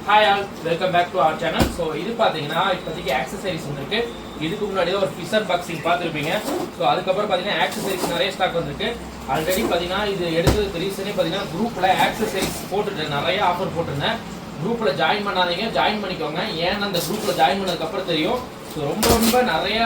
Hi all, welcome back to our channel. So இது பார்த்தீங்கன்னா இப்போதைக்கு ஆக்சசரிஸ் வந்துருக்கு. இதுக்கு முன்னாடியே ஒரு ஃபிஷ் அன்பாக்சிங் பார்த்துருப்பீங்க. ஸோ அதுக்கப்புறம் பார்த்தீங்கன்னா ஆக்சசரிஸ் நிறைய ஸ்டாக் வந்திருக்கு. ஆல்ரெடி பார்த்தீங்கன்னா இது எடுத்ததுக்கு ரீசனே பார்த்தீங்கன்னா குரூப்பில் ஆக்சசரிஸ் போட்டுட்டேன், நிறைய ஆஃபர் போட்டிருந்தேன். குரூப்பில் ஜாயின் பண்ணாதீங்க, ஜாயின் பண்ணிக்கோங்க. ஏன்னா அந்த குரூப்பில் ஜாயின் பண்ணதுக்கப்புறம் தெரியும். ஸோ ரொம்ப நிறையா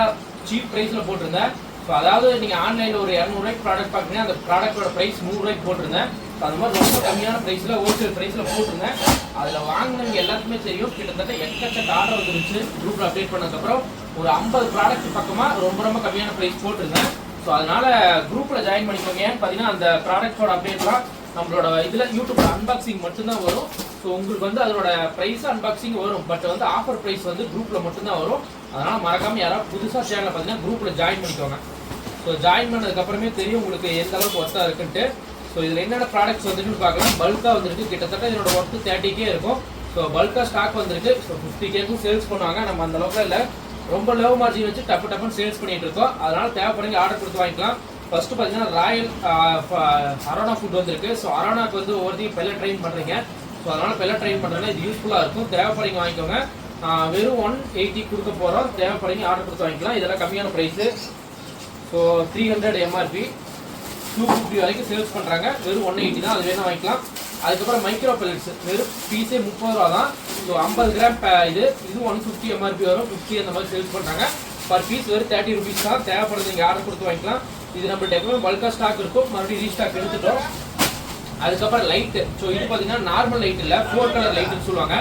சீப் ப்ரைஸில் போட்டிருந்தேன். ஸோ அதாவது நீங்கள் ஆன்லைனில் ஒரு 200 ரூபாய்க்கு ப்ராடக்ட் பார்க்குறீங்க, அந்த ப்ராடக்டோட ப்ரைஸ் 100 ரூபாய்க்கு போட்டிருந்தேன். ஸோ அது மாதிரி ரொம்ப கம்மியான ப்ரைஸில் ஹோல்சேல் ப்ரைஸில் போட்டிருந்தேன். அதில் வாங்கினவங்க எல்லாத்துக்குமே தெரியும், கிட்டத்தட்ட எக்கச்சக்க ஆர்டர் வந்துருச்சு. குரூப்பில் அப்டேட் பண்ணதுக்கப்புறம் ஒரு 50 ப்ராடக்ட் பக்கமாக ரொம்ப கம்மியான ப்ரைஸ் போட்டிருந்தேன். ஸோ அதனால குரூப்பில் ஜாயின் பண்ணிக்கோங்க. ஏன்னு பார்த்தீங்கன்னா அந்த ப்ராடக்டோட அப்டேட்லாம் நம்மளோட இதில் யூடியூப்ல அன்பாக்சிங் மட்டும்தான் வரும். ஸோ உங்களுக்கு வந்து அதோட ப்ரைஸ் அன்பாக்சிங் வரும், பட் வந்து ஆஃபர் ப்ரைஸ் வந்து குரூப்பில் மட்டும்தான் வரும். அதனால் மறக்காமல் யாராவது புதுசாக சேனலில் பார்த்தீங்கன்னா குரூப்பில் ஜாயின் பண்ணிக்கோங்க. ஸோ ஜாயின் பண்ணதுக்கப்புறமே தெரியும் உங்களுக்கு எந்த அளவுக்கு ஒர்த்தாக இருக்குன்ட்டு. ஸோ இதில் என்னென்ன ப்ராடக்ட்ஸ் வந்துருக்குன்னு பார்க்கலாம். பல்காக வந்துருக்கு, கிட்டத்தட்ட இதோட ஒர்த்து 30K இருக்கும். ஸோ பல்காக ஸ்டாக் வந்துருக்கு. ஸோ 50Kக்கும் சேல்ஸ் பண்ணுவாங்க. நம்ம அந்த அளவுக்கு இல்லை, ரொம்ப லோ மார்ஜின் வச்சு டப்புன்னு சேல்ஸ் பண்ணிட்டு இருக்கோம். அதனால் தேவைப்படுங்க ஆர்டர் கொடுத்து வாங்கிக்கலாம். ஃபர்ஸ்ட் பார்த்தீங்கன்னா ராயல் அரோனா ஃபுட் வந்திருக்கு. ஸோ அரோனாக்கு வந்து ஒவ்வொருத்தையும் பெல்லட் ட்ரெயின் பண்ணுறீங்க. ஸோ அதனால் பெல்லட் ட்ரெயின் பண்ணுறதுனா இது யூஸ்ஃபுல்லாக இருக்கும். தேவைப்படுங்க வாங்கிக்கோங்க. வெறும் 180 கொடுக்க போகிறோம். தேவைப்படுங்க ஆர்டர் கொடுத்து வாங்கிக்கலாம். இதெல்லாம் கம்மியான ப்ரைஸு. ஸோ 300 MRP 250 வரைக்கும் சேல்ஸ் பண்ணுறாங்க. வெறும் 180 தான், அது வேணும் வாங்கிக்கலாம். அதுக்கப்புறம் மைக்ரோ பெல்லட்ஸ் வெறும் பீஸே 30 ரூபா தான். ஸோ 50 கிராம் இது 150 MRP வரும். 50 அந்த மாதிரி சேல்ஸ் பண்ணுறாங்க. பர் பீஸ் வெறும் 30 rupees தான். தேவைப்படுறது நீங்கள் ஆர்டர் கொடுத்து வாங்கிக்கலாம். இது நம்மள்ட்ட எப்பவுமே பல்காக ஸ்டாக் இருக்கும், மறுபடியும் ரீஸ்டாக் எடுத்துட்டோம். அதுக்கப்புறம் லைட்டு. ஸோ இது பார்த்தீங்கன்னா நார்மல் லைட் இல்லை, 4 கலர் லைட்டுன்னு சொல்லுவாங்க.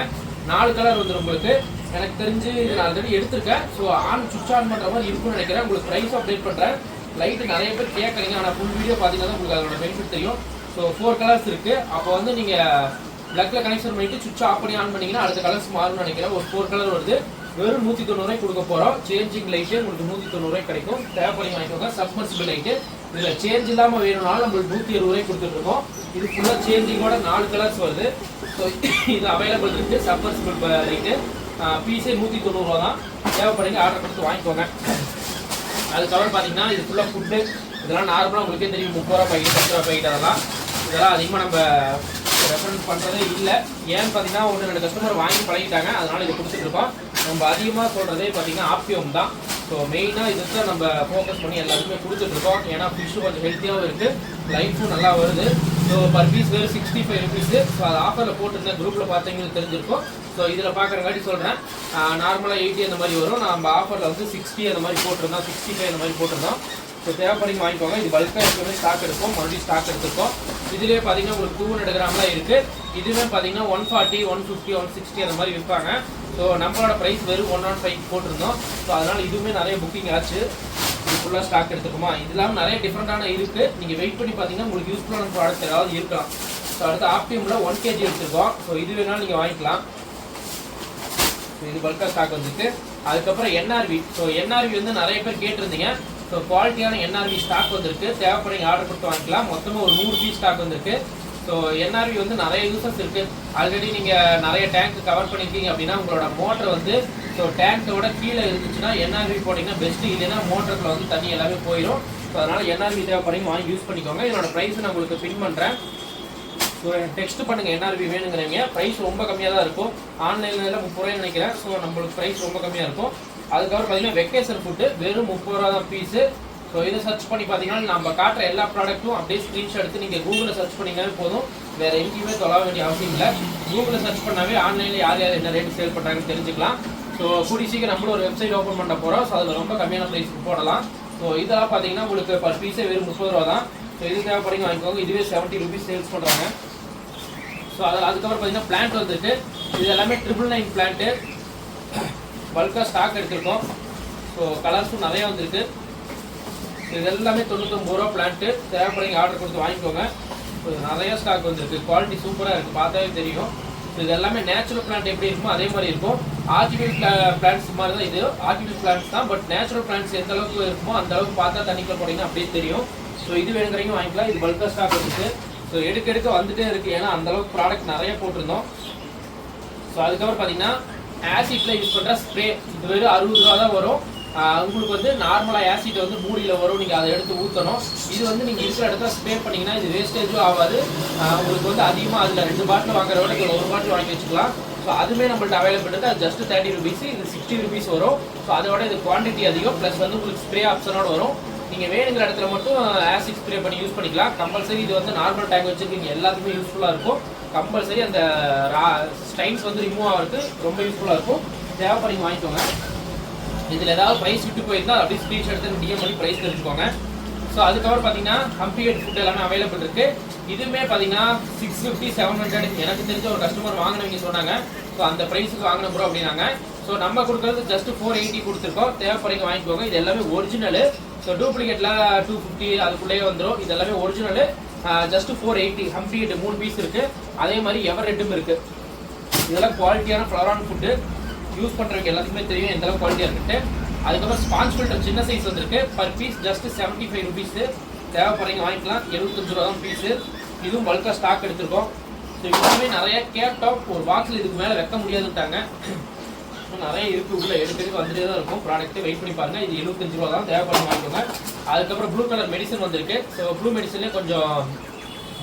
4 கலர் வந்துடும் உங்களுக்கு. எனக்கு தெரிஞ்சு இது நான் ஆல்ரெடி எடுத்திருக்கேன். ஸோ சுவிட்ச் ஆன் பண்ணுற மாதிரி இருக்கும்னு நினைக்கிறேன். உங்களுக்கு ப்ரைஸ் அப்டேட் பண்ணுறேன். லைட்டு நிறைய பேர் கேட்குறீங்க, ஆனால் ஃபுல் வீடியோ பார்த்தீங்கன்னா உங்களுக்கு அதோட பெனிஃபிட் தெரியும். ஸோ 4 கலர்ஸ் இருக்குது. அப்போ வந்து நீங்கள் ப்ளக்கில் கனெக்ஷன் பண்ணிவிட்டு சுவிட்ச் ஆஃப் பண்ணி ஆன் பண்ணிங்கன்னா அடுத்த கலர்ஸ் மாறும்னு நினைக்கிறேன். ஒரு 4 கலர் வருது. வெறும் 190 ரூபாய் கொடுக்க போகிறோம். சேஞ்சிங் லைட்டு உங்களுக்கு 190 ரூபாய் கிடைக்கும். தேவைப்படி வாங்கிக்கோங்க. சப்மர்சிபிள் லைட்டு இதில் சேஞ்ச் இல்லாமல் வேணும்னாலும் நம்மளுக்கு 170 ரூபாய் கொடுத்துட்ருக்கோம். இது ஃபுல்லாக சேஞ்சிங்கோட 4 கலர்ஸ் வருது. ஸோ இது அவைலபிள் இருக்குது. சப்மர்சிபிள் லைட்டு பீஸே 190 ரூபா தான். தேவைப்படுங்க ஆர்டர் கொடுத்து வாங்கிக்கோங்க. அதுக்கப்புறம் பார்த்தீங்கன்னா இது ஃபுல்லாக ஃபுட்டு. இதெல்லாம் நார்மலாக உங்களுக்கே தெரியும், 30 ரூபா பாக்கெட், 10 ரூபா பாக்கெட். இதெல்லாம் அதிகமாக நம்ம ரெஃபரன்ஸ் பண்ணுறதே இல்லை. ஏன்னு பார்த்தீங்கன்னா 1-2 கஸ்டமர் வாங்கி பழகிட்டாங்க, அதனால் இது கொடுத்துட்ருக்கோம். நம்ம அதிகமாக சொல்கிறதே பார்த்தீங்கன்னா ஆப்பியம் தான். ஸோ மெயினாக இதுக்கு தான் நம்ம ஃபோக்கஸ் பண்ணி எல்லாருக்குமே கொடுத்துட்ருக்கோம். ஏன்னா ஃபிஷ்ஷு கொஞ்சம் ஹெல்த்தியாகவும் இருக்குது, லைஃப்பும் நல்லா வருது. ஸோ பர் பீஸ் வெறும் 65 rupees. ஸோ அது ஆஃபரில் போட்டிருந்தேன், குரூப்பில் பார்த்தீங்கன்னு தெரிஞ்சிருக்கும். ஸோ இதில் பார்க்குறங்காட்டி சொல்கிறேன். நார்மலாக 80 அந்த மாதிரி வரும். நம்ம ஆஃபரில் வந்து 60 அந்த மாதிரி போட்டிருந்தோம், 65 அந்த மாதிரி போட்டிருந்தோம். ஸோ தேவைப்படுங்க வாங்கிக்கோங்க. இது பல்காக எப்பவுமே ஸ்டாக் எடுக்கும், மறுபடியும் ஸ்டாக் எடுத்துருக்கோம். இதுலேயே பார்த்தீங்கன்னா உங்களுக்கு 200 கிராம்லாம் இருக்குது. இதுவே பார்த்தீங்கன்னா 140, 150, 160 அந்த மாதிரி விற்பாங்க. ஸோ நம்மளோட ப்ரைஸ் வெறும் 105 போட்டிருந்தோம். ஸோ அதனால் இதுவுமே நிறைய புக்கிங் ஆச்சு. இது ஃபுல்லாக ஸ்டாக் எடுத்துக்குமா. இது இல்லாமல் நிறைய டிஃப்ரெண்ட்டான இருக்குது. நீங்கள் வெயிட் பண்ணி பார்த்தீங்கன்னா உங்களுக்கு யூஸ்ஃபுல்லான ப்ராடக்ட் ஏதாவது இருக்கலாம். ஸோ அடுத்து ஆப்டியமில் 1 kg எடுத்துருக்கோம். ஸோ இது வேணாலும் நீங்கள் வாங்கிக்கலாம். இது பல்காக ஸ்டாக் வந்துருக்கு. அதுக்கப்புறம் NRV. ஸோ NRV வந்து நிறைய பேர் கேட்டிருந்தீங்க. ஸோ குவாலிட்டியான NRV ஸ்டாக் வந்துருக்கு. தேவைப்படுங்க ஆர்டர் கொடுத்து வாங்கிக்கலாம். மொத்தமாக ஒரு 100 பீஸ் ஸ்டாக் வந்துருக்கு. ஸோ NRV வந்து நிறைய யூசஸ் இருக்குது. ஆல்ரெடி நீங்கள் நிறைய டேங்க் கவர் பண்ணியிருக்கீங்க அப்படின்னா உங்களோட மோட்டர் வந்து ஸோ டேங்கோட கீழே இருந்துச்சுன்னா NRV போட்டிங்கன்னா பெஸ்ட்டு. இல்லைன்னா மோட்டருக்குள்ள வந்து தண்ணி எல்லாமே போயிடும். ஸோ அதனால் NRV தேவைப்படுங்க வாங்கி யூஸ் பண்ணிக்கோங்க. என்னோட ப்ரைஸ் நான் உங்களுக்கு பின் பண்ணுறேன். ஸோ டெக்ஸ்ட் பண்ணுங்கள் NRV வேணுங்கிறீங்க. ப்ரைஸ் ரொம்ப கம்மியாக தான் இருக்கும். ஆன்லைனில் 30 ரூபாய்னு நினைக்கிறேன். ஸோ நம்மளுக்கு ப்ரைஸ் ரொம்ப கம்மியாக இருக்கும். அதுக்கப்புறம் பார்த்தீங்கன்னா வெக்கேஷன் ஃபுட்டு வெறும் 30 ரூபா தான் பீஸு. ஸோ இதை சர்ச் பண்ணி பார்த்தீங்கன்னா நம்ம காட்டுற எல்லா ப்ராடக்ட்டும் அப்படியே ஸ்க்ரீன்ஷாட் எடுத்து நீங்கள் கூகுளில் சர்ச் பண்ணிங்கனாலே போதும். வேறு எங்கேயுமே தொலை வேண்டிய அவசியம் இல்லை. கூகுளில் சர்ச் பண்ணாவே ஆன்லைனில் யார் என்ன ரேட்டு சேல் பண்ணுறாங்கன்னு தெரிஞ்சுக்கலாம். ஸோ கூடி சீக்கிரம் நம்மளும் ஒரு வெப்சைட் ஓப்பன் பண்ண போகிறோம். ஸோ அதில் ரொம்ப கம்மியான ப்ரைஸ்க்கு போடலாம். ஸோ இதெல்லாம் பார்த்தீங்கன்னா உங்களுக்கு பர் பீஸே வெறும் 30 ரூபா தான். ஸோ இது தேவைப்படுங்க வாங்கிக்கோங்க. இதுவே 70 rupees சேல்ஸ் பண்ணுறாங்க. ஸோ அதுக்கப்புறம் பார்த்தீங்கன்னா பிளான்ட் வந்துருக்கு. இது எல்லாமே 999 பிளான்ட்டு. பல்காக ஸ்டாக் எடுத்திருக்கோம். ஸோ கலர்ஸும் நிறையா வந்துருக்கு. இது எல்லாமே 99 ரூபா பிளான்ட்டு. தேவைப்படுங்க ஆர்டர் கொடுத்து வாங்கிக்கோங்க. ஸோ நிறையா ஸ்டாக் வந்துருக்கு. குவாலிட்டி சூப்பராக இருக்குது, பார்த்தாவே தெரியும். ஸோ இது எல்லாமே நேச்சுரல் பிளான்ட் எப்படி இருக்குமோ அதே மாதிரி இருக்கும். ஆர்டிஃபிஷியல் பிளான்ட்ஸ் மாதிரி தான் இது. ஆர்டிஃபிஷியல் பிளான்ட்ஸ் தான், பட் நேச்சுரல் பிளான்ட்ஸ் எந்த அளவுக்கு இருக்குமோ அந்த அளவுக்கு பார்த்தா தண்ணிக்குள்ள போட்டிங்கன்னா அப்படியே தெரியும். ஸோ இது வேணுங்கிறீங்க வாங்கிக்கலாம். இது பல்காக ஸ்டாக் வந்துருக்கு. ஸோ எடுக்க வந்துட்டே இருக்குது, ஏன்னா அந்தளவுக்கு ப்ராடக்ட் நிறைய போட்டிருந்தோம். ஸோ அதுக்கப்புறம் பார்த்தீங்கன்னா ஆசிட்டில் யூஸ் பண்ணுற ஸ்ப்ரே. இது வெறும் 60 ரூபா தான் வரும். உங்களுக்கு வந்து நார்மலாக ஆசிட் வந்து மூடியில் வரும், நீங்கள் அதை எடுத்து ஊற்றணும். இது வந்து நீங்கள் இருக்கிற இடத்துல ஸ்ப்ரே பண்ணிங்கன்னா இது வேஸ்டேஜும் ஆகாது. உங்களுக்கு வந்து அதிகமாக அதில் 2 பாட்டில் வாங்குற விட 1 பாட்டில் வாங்கி வச்சுக்கலாம். ஸோ அதுவுமே நம்மள்ட்ட அவைலபிள் இருக்குது. அது ஜஸ்ட் 30 rupees, இது 60 rupees வரும். ஸோ அதோட இது குவான்டிட்டி அதிகம், ப்ளஸ் வந்து உங்களுக்கு ஸ்ப்ரே ஆப்ஷனோட வரும். நீங்கள் வேணுங்கிற இடத்துல மட்டும் ஆசிட் ஸ்ப்ரே பண்ணி யூஸ் பண்ணிக்கலாம். கம்பல்சரி இது வந்து நார்மல் டேங்க் வச்சுருக்கீங்க எல்லாத்துக்குமே யூஸ்ஃபுல்லாக இருக்கும். கம்பல்சரி அந்த ஸ்டைன்ஸ் வந்து ரிமூவ் ஆகிறதுக்கு ரொம்ப யூஸ்ஃபுல்லாக இருக்கும். தேவைப்படுங்க வாங்கிக்கோங்க. இதில் ஏதாவது ப்ரைஸ் விட்டு போயிருந்தால் அப்படியே ஸ்க்ரீன்ஷாட் எடுத்து டிஎம் பண்ணி ப்ரைஸ் தெரிஞ்சுக்கோங்க. ஸோ அதுக்கப்புறம் பார்த்தீங்கன்னா ஹம்பிகேட் ஃபுட் எல்லாமே அவைலபிள் இருக்குது. இதுவுமே பார்த்தீங்கன்னா 650, 700 எனக்கு தெரிஞ்ச ஒரு கஸ்டமர் வாங்கினவங்க சொன்னாங்க. ஸோ அந்த ப்ரைஸுக்கு வாங்கின ப்ரோ அப்படின்னாங்க. ஸோ நம்ம கொடுக்குறது ஜஸ்ட் 480 கொடுத்துருக்கோம். தேவைப்படுங்க வாங்கிக்கோங்க. இது எல்லாமே ஒரிஜினலு. ஸோ டூப்ளிகேட்டில் 250 அதுக்குள்ளேயே வந்துடும். இது எல்லாமே ஒரிஜினலு. ஜஸ்ட் 480 ஹம்பிகேட் 3 பீஸ் இருக்குது. அதே மாதிரி எவர் ரெட்டும் இருக்குது. இதெல்லாம் குவாலிட்டியான ஃப்ளவரான் ஃபுட்டு யூஸ் பண்ணுறவங்க எல்லாத்துக்குமே தெரியும் எந்த அளவுக்கு குவாலிட்டியாக இருக்குட்டு. அதுக்கப்புறம் ஸ்பாஞ்ச் ஃபில்டர் சின்ன சைஸ் வந்துருக்கு. Per piece just 75 rupees. தேவைப்படுறீங்க வாங்கிக்கலாம். 75 ரூபா தான் பீஸு. இதுவும் பல்காக ஸ்டாக் எடுத்திருக்கோம். ஸோ இதுவுமே நிறைய கேப்டாப் ஒரு பாக்ஸில் இதுக்கு மேலே வைக்க முடியாதுட்டாங்க. நிறைய இருக்குது, உள்ள எடுக்கிறதுக்கு வந்துட்டே தான் இருக்கும். ப்ராடக்ட்டு வெயிட் பண்ணி பாருங்கள். இது 75 ரூபா தான். தேவைப்படுறீங்க வாங்கிக்கோங்க. அதுக்கப்புறம் ப்ளூ கலர் மெடிசன் வந்திருக்கு. ஸோ ப்ளூ மெடிசன்லேயே கொஞ்சம்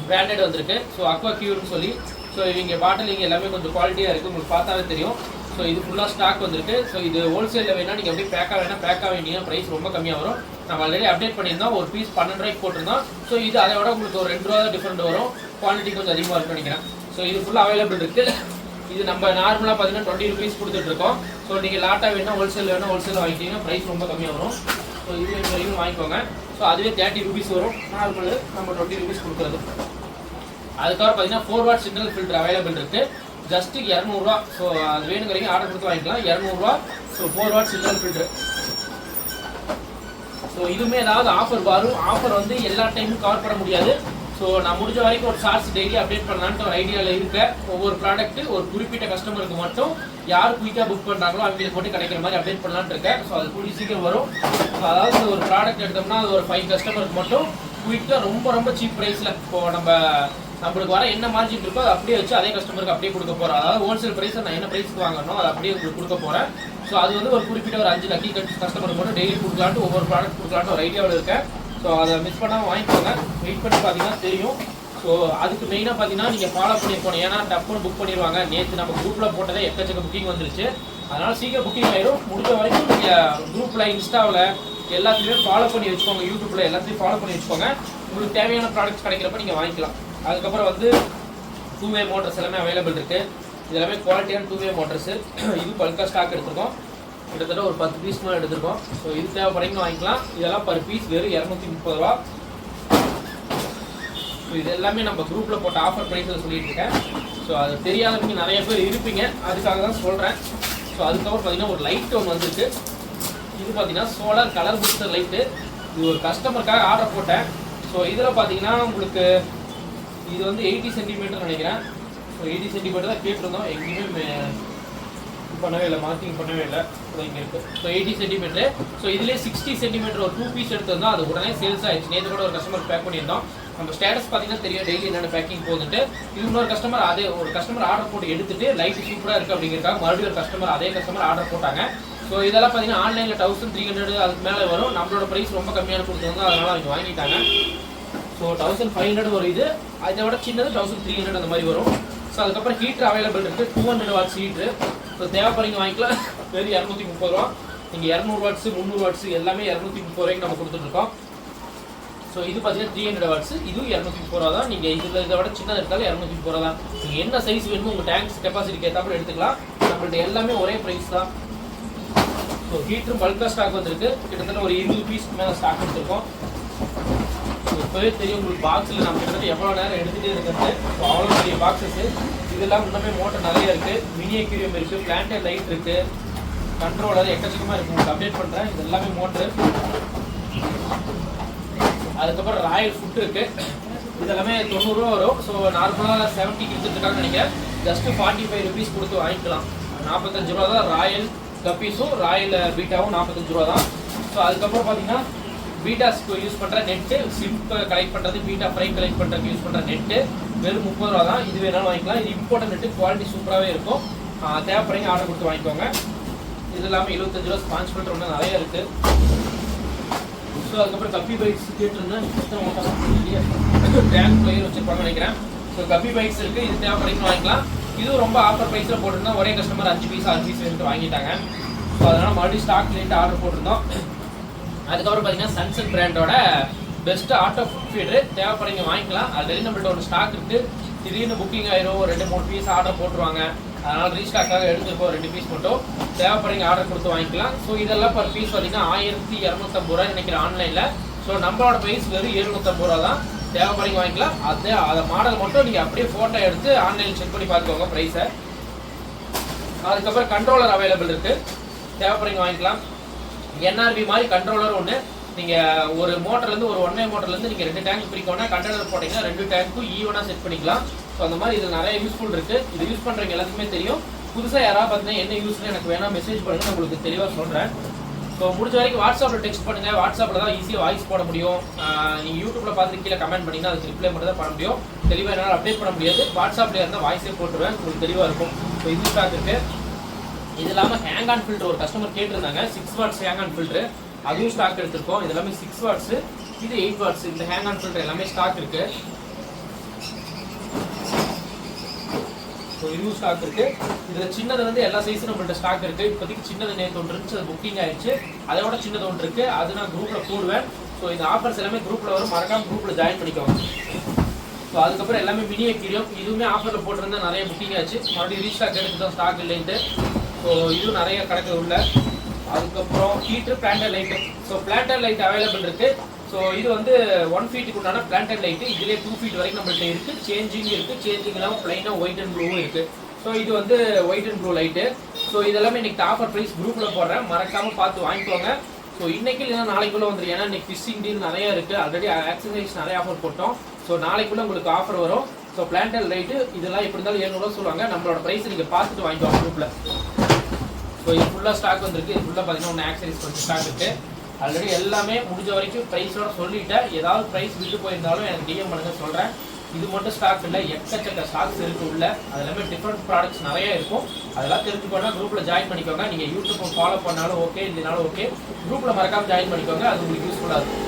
பிராண்டட் வந்திருக்கு. ஸோ அக்வா கியூர்னு சொல்லி. ஸோ இவங்க பாட்டிலிங் எல்லாமே கொஞ்சம் குவாலிட்டியாக இருக்குது, உங்களுக்கு பார்த்தாவே தெரியும். ஸோ இது ஃபுல்லாக ஸ்டாக் வந்திருக்கு. ஸோ இது ஹோல்சேலில் வேணால் நீங்கள் அப்படியே பேக்காக வேணால் பேக்காக வேண்டிய ப்ரைஸ் ரொம்ப கம்மியாக வரும். நம்ம ஆல்ரெடி அப்டேட் பண்ணியிருந்தோம். ஒரு பீஸ் 12 ரூபாய்க்கு போட்டிருந்தோம். ஸோ இது அதை விட உங்களுக்கு ஒரு 2 ரூபா தான் டிஃப்ரெண்ட் வரும். குவாலிட்டி கொஞ்சம் அதிகமாக இருக்குன்னு நினைக்கிறேன். ஸோ இது ஃபுல்லாக அவைலபிள் இருக்குது. இது நம்ம நார்மலாக பார்த்தீங்கன்னா 20 rupees கொடுத்துட்ருக்கோம். ஸோ நீங்கள் லாட்டாக வேணால் ஹோல்சேல் வாங்கிட்டீங்கன்னா ப்ரைஸ் ரொம்ப கம்மியாக வரும். ஸோ இது வரைக்கும் வாங்கிக்கோங்க. ஸோ அதுவே 30 rupees வரும். நார்மல் நம்ம 20 rupees கொடுக்குறது. அதுக்கப்புறம் பார்த்தீங்கன்னா 4 watt சிக்னல் ஃபில்டர் அவைலபிள் இருக்குது. ஜஸ்ட் 200 ரூபா. ஸோ அது வேணுங்கிறீங்க ஆர்டர் கொடுத்து வாங்கிக்கலாம். 200 ரூபா. So 4 watt signal filter. So இதுவுமே ஏதாவது ஆஃபர் வரும். ஆஃபர் வந்து எல்லா டைமும் கவர் பண்ண முடியாது. ஸோ நான் முடிஞ்ச வரைக்கும் ஒரு ஷார்ட்ஸ் டெய்லி அப்டேட் பண்ணலான்ட்டு ஒரு ஐடியாவில் இருக்கேன். ஒவ்வொரு ப்ராடக்ட்டு ஒரு குறிப்பிட்ட கஸ்டமருக்கு மட்டும் யார் குயிக்காக புக் பண்ணுறாங்களோ அவங்களுக்கு மட்டும் கிடைக்கிற மாதிரி அப்டேட் பண்ணலான்னு இருக்கேன். ஸோ அது கூடிய சீக்கிரம் வரும். ஸோ அதாவது ஒரு ப்ராடக்ட் எடுத்தோம்னா அது ஒரு 5 கஸ்டமருக்கு மட்டும் குயிக்காக ரொம்ப சீப் ப்ரைஸில் இப்போது நம்மளுக்கு வர என்ன மார்ஜின் இருக்கோ அதை அப்படியே வச்சு அதே கஸ்டமருக்கு அப்படியே கொடுக்க போகிறோம். அதாவது ஹோல்சேல் ப்ரைஸை நான் என்ன ப்ரைஸ்க்கு வாங்கணும் அதை அப்படியே உங்களுக்கு கொடுக்க போகிறேன். ஸோ அது வந்து ஒரு குறிப்பிட்ட ஒரு 5 லக்கி கஸ்டமருக்கு மட்டும் டெய்லி கொடுக்கலான்ட்டு ஒவ்வொரு ப்ராடக்ட் கொடுக்கலான்ட்டு ஒரு ஐடியாவில் இருக்கேன். ஸோ அதை மிஸ் பண்ணாமல் வாங்கிக்கோங்க. வெயிட் பண்ணி பார்த்தீங்கன்னா தெரியும். ஸோ அதுக்கு மெயினாக பார்த்தீங்கன்னா நீங்கள் ஃபாலோ பண்ணி போகணும். ஏன்னா டப்புன்னு புக் பண்ணிடுவாங்க. நேற்று நம்ம குரூப்பில் போட்டதே எக்கச்சக்க புக்கிங் வந்துருச்சு. அதனால் சீக்கிரம் புக்கிங் ஆயிடும். முடிஞ்ச வரைக்கும் நீங்கள் குரூப்பில் இன்ஸ்டாவில் எல்லாத்தையுமே ஃபாலோ பண்ணி வச்சுக்கோங்க. யூடியூப்பில் எல்லாத்தையும் ஃபாலோ பண்ணி வச்சுக்கோங்க. உங்களுக்கு தேவையான ப்ராடக்ட்ஸ் கிடைக்கிறப்ப நீங்கள் வாங்கிக்கலாம். அதுக்கப்புறம் வந்து 2-way மோட்டர்ஸ் எல்லாமே அவைலபிள் இருக்குது. இது எல்லாமே குவாலிட்டியான 2-way மோட்டர்ஸு. இது பல்காக ஸ்டாக் எடுத்துருக்கோம். கிட்டத்தட்ட ஒரு 10 பீஸ் மேலே எடுத்துருக்கோம். ஸோ இது தேவைப்படுறீங்க வாங்கிக்கலாம். இதெல்லாம் பர் பீஸ் வெறும் 230 ரூபா. ஸோ இது எல்லாமே நம்ம குரூப்பில் போட்ட ஆஃபர் ப்ரைஸில் சொல்லிட்டு இருக்கேன். ஸோ அது தெரியாதவங்க நிறைய பேர் இருப்பீங்க, அதுக்காக தான் சொல்கிறேன். ஸோ அதுக்கப்புறம் பார்த்தீங்கன்னா ஒரு லைட் ஒன்று வந்துருக்கு. இது பார்த்தீங்கன்னா சோலார் கலர் பூஸ்டர் லைட்டு. இது ஒரு கஸ்டமருக்காக ஆர்டர் போட்டேன். ஸோ இதில் பார்த்தீங்கன்னா உங்களுக்கு இது வந்து 80 சென்டிமீட்டர் நினைக்கிறேன். ஸோ 80 சென்டிமீட்டர் தான் கேட்டிருந்தோம். எங்கேயுமே பண்ணவே இல்லை, மார்க்கிங் பண்ணவே இல்லை. இங்கே இருக்குது. So 80 centimetre. ஸோ இதுலேயே 60 சென்டிமீட்டர் ஒரு 2 பீஸ் எடுத்திருந்தோம். அது உடனே சேல்ஸ் ஆயிடுச்சு. நேற்று கூட ஒரு கஸ்டமர் பேக் பண்ணியிருந்தோம். நம்ம ஸ்டேட்டஸ் பார்த்தீங்கன்னா தெரியும் டெய்லி என்னென்ன பேக்கிங் போகுதுட்டு. இது இன்னொரு கஸ்டமர் ஒரு கஸ்டமர் ஆர்டர் போட்டு எடுத்துட்டு லைட் சூப்பராக இருக்குது அப்படிங்கிறதுக்காக மறுபடியும் ஒரு அதே கஸ்டமர் ஆர்டர் போட்டாங்க. ஸோ இதெல்லாம் பார்த்தீங்கன்னா ஆன்லைனில் 1300 அதுக்கு மேலே வரும். நம்மளோட ப்ரைஸ் ரொம்ப கம்மியான கொடுத்துருங்க, அதனால் அவங்க வாங்கிட்டாங்க. ஸோ 1500 ஒரு இது, அதை விட சின்னது 1300 அந்த மாதிரி வரும். ஸோ அதுக்கப்புறம் ஹீட்டர் அவைலபிள் இருக்குது. 200 watts ஹீட்ரு. ஸோ தேவைப்படுறீங்க வாங்கிக்கலாம். வெறும் 230 ரூபா. நீங்கள் 200 watts 300 watts எல்லாமே 230 ரூபாய்க்கு நம்ம கொடுத்துட்ருக்கோம். ஸோ இது பார்த்தீங்கன்னா 300 watts. இதுவும் 230 ரூபா தான். நீங்கள் இதை விட சின்னது எடுத்தாலும் 230 ரூபா தான். நீங்கள் என்ன சைஸ் வேணுமோ உங்கள் டேங்க்ஸ் கெப்பாசிட்டிக்கு ஏற்றாப்புல எடுத்துக்கலாம். நம்மள்ட்ட எல்லாமே ஒரே ப்ரைஸ் தான். ஸோ ஹீட்டரும் பல்காக ஸ்டாக் வந்திருக்கு. கிட்டத்தட்ட ஒரு 20 பீஸ்க்கு மேலே ஸ்டாக் எடுத்துருக்கோம். இப்போவே தெரியும் உங்களுக்கு பாக்ஸில் நம்ம கிட்டத்தட்ட எவ்வளோ நேரம் எடுத்துகிட்டே இருக்கிறது. ஸோ அவ்வளோ பெரிய பாக்ஸஸ். இதெல்லாம் இன்னுமே மோட்டர் நிறைய இருக்குது. மினி அக்வேரியம் இருக்குது, பிளான்டட் லைட் இருக்குது, கண்ட்ரோலர் எக்கச்சக்கமாக இருக்குது. உங்களுக்கு அப்டேட் பண்ணுறேன். இது எல்லாமே மோட்ரு. அதுக்கப்புறம் ராயல் ஃபுட் இருக்குது. இதெல்லாமே 90 ரூபா வரும். ஸோ நார்மலாக 70 கொடுத்துருக்காங்கன்னு நினைக்கிறேன். ஜஸ்ட்டு 45 rupees கொடுத்து வாங்கிக்கலாம். 45 ரூபா தான் ராயல் கப்பீஸும் ராயல் பீட்டாவும் 45 ரூபா தான். ஸோ அதுக்கப்புறம் பார்த்தீங்கன்னா பீட்டாஸ்க்கு யூஸ் பண்ணுற நெட்டு, சிம்ப் கலெக்ட் பண்ணுறது, பீட்டா ஃப்ரை கலெக்ட் பண்ணுறதுக்கு யூஸ் பண்ணுற நெட்டு வெறும் 30 ரூபா தான். இது வேணாலும் வாங்கிக்கலாம். இது இம்போர்ட் நெட்டு, குவாலிட்டி சூப்பராகவே இருக்கும். தேவைப்படுறீங்க ஆர்டர் கொடுத்து வாங்கிக்கோங்க. இது இல்லாமல் 75 ரூபா ஸ்பான்ஸ் பண்ணுற ஒன்று நிறைய இருக்குது. ஸோ அதுக்கப்புறம் கப்பி பைக்ஸ் கேட்டிருந்தேன். டேங்க் பிளேயர் வச்சுருப்பாங்கன்னு நினைக்கிறேன். ஸோ கப்பி பைக்ஸ் இருக்குது. இது தேவைப்படுறீங்க வாங்கிக்கலாம். இதுவும் ரொம்ப ஆஃபர் ப்ரைஸில் போட்டிருந்தோம். ஒரே கஸ்டமர் 5 பீஸ் 6 பீஸ் வந்துட்டு வாங்கிட்டாங்க. ஸோ அதனால் மறுபடியும் ஸ்டாக் லேட்டு ஆர்டர் போட்டிருந்தோம். அதுக்கப்புறம் பார்த்தீங்கன்னா சன்செட் பிராண்டோட பெஸ்ட் ஆட்டோ ஃபீடரு தேவைப்படுறீங்க வாங்கிக்கலாம். ஆல்ரெடி நம்மள்ட்ட ஒரு ஸ்டாக் இருக்குது. திடீர்னு புக்கிங் ஆயிரும், 2-3 பீஸ் ஆர்டர் போட்டுருவாங்க. அதனால் ரீஸ்டாக்காக எடுத்துருக்கோம் 2 பீஸ் மட்டும். தேவைப்படுறீங்க ஆர்டர் கொடுத்து வாங்கிக்கலாம். ஸோ இதெல்லாம் பர் பீஸ் பார்த்தீங்கன்னா 1250 ரூபாய் நினைக்கிறேன் ஆன்லைனில். ஸோ நம்மளோட ப்ரைஸ் வெறும் 750 ரூபா தான். தேவைப்படுறீங்க வாங்கிக்கலாம். அதை மாடல் மட்டும் நீங்கள் அப்படியே ஃபோட்டோ எடுத்து ஆன்லைனில் செக் பண்ணி பார்த்துக்கோங்க ப்ரைஸை. அதுக்கப்புறம் கண்ட்ரோலர் அவைலபிள் இருக்குது, தேவைப்படுறீங்க வாங்கிக்கலாம். NRV மாதிரி கண்ட்ரோலர் ஒன்று. நீங்கள் ஒரு மோட்டர்லேருந்து ஒரு 1 மோட்டர்லேருந்து நீங்கள் 2 டேங்க் பிரிக்கணும்னா கண்டெய்னர் போட்டிங்கன்னா 2 டேங்க்கும் ஈவனாக செட் பண்ணிக்கலாம். ஸோ அந்த மாதிரி இதில் நிறைய யூஸ்ஃபுல் இருக்குது. இது யூஸ் பண்ணுறவங்க எல்லாத்துக்குமே தெரியும். புதுசாக யாராவது பார்த்தீங்கன்னா என்ன யூஸ்னு எனக்கு வேணால் மெசேஜ் பண்ணுங்கள், நான் உங்களுக்கு தெளிவாக சொல்கிறேன். ஸோ முடிஞ்ச வரைக்கும் வாட்ஸ்அப்பில் டெக்ஸ்ட் பண்ணுங்கள். வாட்ஸ்அப்பில் தான் ஈஸியாக வாய்ஸ் போட முடியும். நீங்கள் யூடியூப்பில் பார்த்து கீழே கமெண்ட் பண்ணிங்கன்னா அதுக்கு ரிப்ளை மட்டும் தான் பண்ண முடியும். தெளிவாக என்னால் அப்டேட் பண்ண முடியாது. வாட்ஸ்அப்பில் இருந்தால் வாய்ஸே போட்டுருவேன், உங்களுக்கு தெளிவாக இருக்கும். ஸோ இது ஸ்டாக் இருக்குது. இது இல்லாமல் ஹேங் ஆன் ஃபில்டர் ஒரு கஸ்டமர் கேட்டிருந்தாங்க, 6 வாட்ஸ் ஹேங் ஆன் ஃபில்ட்ரு, அதுவும் ஸ்டாக் எடுத்திருக்கோம். இது எல்லாமே 6 வாட்ஸு, இது 8 வாட்ஸ். இந்த ஹேங் ஆன் ஃபில்டர் எல்லாமே ஸ்டாக் இருக்கு. ஸோ இதுவும் ஸ்டாக் இருக்கு. இதில் சின்னது வந்து எல்லா சைஸும் நம்மள்ட்ட ஸ்டாக் இருக்கு. இப்போதைக்கு சின்னது நேற்று ஒன்று இருந்துச்சு, அது புக்கிங் ஆயிடுச்சு. அதோட சின்னது ஒன்று இருக்கு, அது நான் குரூப்பில் போடுவேன். ஸோ இந்த ஆஃபர்ஸ் எல்லாமே குரூப்பில் வரும், மறக்காம குரூப்பில் ஜாயின் பண்ணிக்கோங்க. ஸோ அதுக்கப்புறம் எல்லாமே மினி அக்வேரியம், இதுவுமே ஆஃபரில் போட்டிருந்தா நிறைய புக்கிங் ஆச்சு. மறுபடியும் ரீஸ்டாக் எடுத்துட்டோம், ஸ்டாக் இல்லைன்ட்டு. ஸோ இதுவும் நிறைய கிடக்குது உள்ள. அதுக்கப்புறம் heater, planter light. So planter light available இருக்கு. ஸோ இது வந்து 1 ஃபீட்டுக்கு உண்டான பிளான்டர் லைட்டு. இதுலேயே 2 ஃபீட் வரைக்கும் நம்மள்ட்ட இருக்கு. சேஞ்சிங் இருக்கு, சேஞ்சிங் இல்லாமல் பிளைனாக ஒயிட் அண்ட் ப்ளூவும் இருக்கு. ஸோ இது வந்து white and blue light. So இதெல்லாமே இன்னைக்கு ஆஃபர் ப்ரைஸ் குரூப்பில் போடுறேன், மறக்காம பார்த்து வாங்கிக்கோங்க. ஸோ இன்னைக்கு இல்லைன்னா நாளைக்குள்ள வந்துடும். ஏன்னா இன்னைக்கு ஃபிஷிங் டீல் நிறைய இருக்கு. ஆல்ரெடி ஆக்சசரிஸ் நிறைய ஆஃபர் போட்டோம். ஸோ நாளைக்குள்ள உங்களுக்கு ஆஃபர் வரும். ஸோ பிளான்டர் லைட்டு இதெல்லாம் எப்படி இருந்தாலும் 700 சொல்லுவாங்க. நம்மளோட ப்ரைஸ் நீங்கள் பார்த்துட்டு வாங்கிக்கோங்க குரூப்பில். ஸோ இது ஃபுல்லாக ஸ்டாக் வந்திருக்கு. இது ஃபுல்லாக பார்த்தீங்கன்னா ஒன்று ஆக்சரிஸ் கொஞ்சம் ஸ்டாக் இருக்குது. ஆல்ரெடி எல்லாமே முடிஞ்ச வரைக்கும் ப்ரைஸோட சொல்லிட்டேன். ஏதாவது ப்ரைஸ் விட்டு போயிருந்தாலும் எனக்கு டிஎம் பண்ணுங்க, சொல்கிறேன். இது மட்டும் ஸ்டாக் இல்லை, எக்கச்சக்க ஸ்டாக்ஸ் இருக்குது உள்ள. அது எல்லாமே டிஃப்ரெண்ட் ப்ராடக்ட்ஸ் நிறைய இருக்கும். அதெல்லாம் தெரிஞ்சுக்கோங்க, குரூப்பில் ஜாயின் பண்ணிக்கோங்க. நீங்கள் யூடியூப் ஃபாலோ பண்ணாலும் ஓகே, இல்லைனாலும் ஓகே, குரூப்பில் மறக்காமல் ஜாயின் பண்ணிக்கோங்க. அது உங்களுக்கு யூஸ்ஃபுல்லாக இருக்கும்.